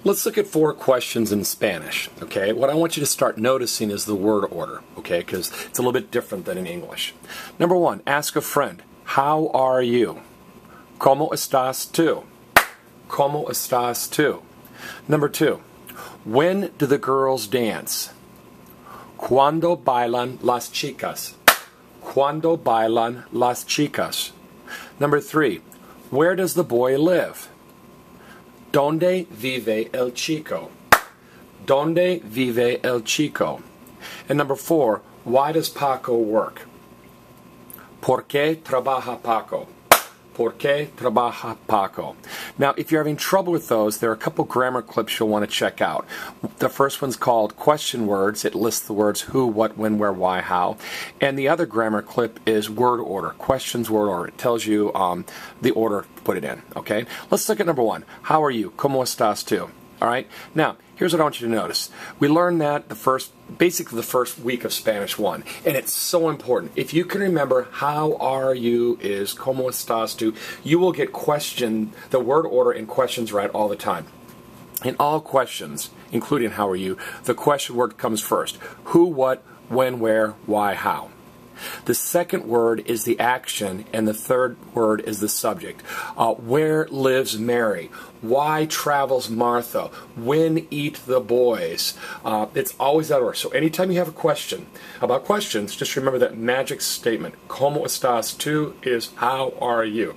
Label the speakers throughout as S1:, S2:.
S1: Let's look at 4 questions in Spanish, okay? What I want you to start noticing is the word order, okay? Because it's a little bit different than in English. Number 1, ask a friend, how are you? ¿Cómo estás tú? ¿Cómo estás tú? Number 2, when do the girls dance? ¿Cuándo bailan las chicas? ¿Cuándo bailan las chicas? Number 3, where does the boy live? ¿Dónde vive el chico? ¿Dónde vive el chico? And number 4, why does Paco work? ¿Por qué trabaja Paco? ¿Por qué trabaja Paco? Now, if you're having trouble with those, there are a couple grammar clips you'll want to check out. The first one's called Question Words. It lists the words who, what, when, where, why, how. And the other grammar clip is word order. Questions, word order. It tells you the order to put it in. Okay? Let's look at number 1. How are you? ¿Cómo estás tú? All right? Now, here's what I want you to notice. We learned that basically the first week of Spanish 1, and it's so important. If you can remember how are you is ¿Cómo estás tú, you will get the word order in questions right all the time. In all questions, including how are you, the question word comes first. Who, what, when, where, why, how. The second word is the action, and the third word is the subject. Where lives Mary? Why travels Martha? When eat the boys? It's always that order. So anytime you have a question about questions, just remember that magic statement. ¿Cómo estás tú is how are you?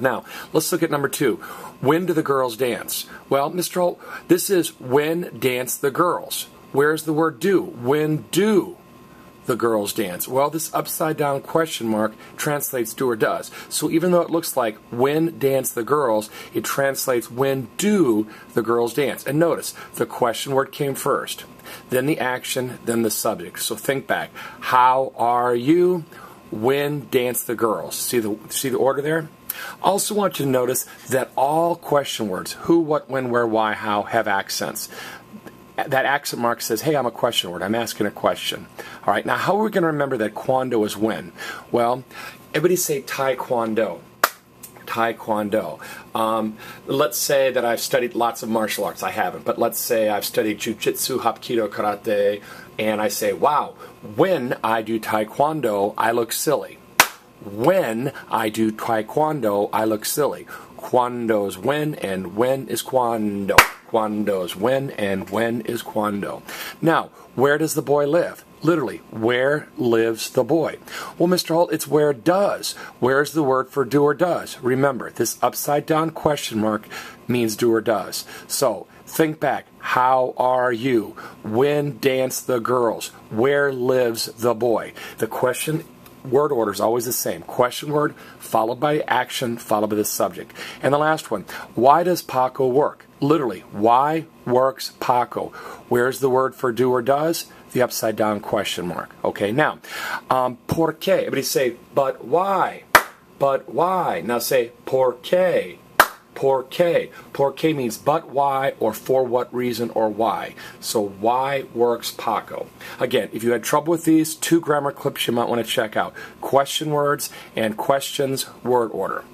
S1: Now, let's look at number 2. When do the girls dance? Well, Mr. Holt, this is when dance the girls. Where's the word do? When do the girls dance? Well, this upside down question mark translates do or does. So even though it looks like when dance the girls, it translates when do the girls dance. And notice, the question word came first, then the action, then the subject. So think back. How are you? When dance the girls? See the order there? I also want you to notice that all question words, who, what, when, where, why, how, have accents. That accent mark says, hey, I'm a question word. I'm asking a question. All right, now how are we going to remember that quando is when? Well, everybody say taekwondo. Taekwondo. Let's say that I've studied lots of martial arts. I haven't, but let's say I've studied jiu-jitsu, hapkido, karate, and I say, wow, when I do taekwondo, I look silly. When I do taekwondo, I look silly. Quando's when, and when is quando. Quando's when, and when is quando. Now, where does the boy live? Literally, where lives the boy? Well, Mr. Holt, it's where does. Where's the word for do or does? Remember, this upside down question mark means do or does. So, think back. How are you? When dance the girls? Where lives the boy? The question word order is always the same. Question word, followed by action, followed by the subject. And the last one, why does Paco work? Literally, why works Paco? Where's the word for do or does? The upside down question mark. Okay, now, ¿por qué? Everybody say, but why? But why? Now say, ¿por qué? ¿Por qué? ¿Por qué means but why, or for what reason, or why. So why works Paco? Again, if you had trouble with these, 2 grammar clips you might want to check out. Question words and questions word order.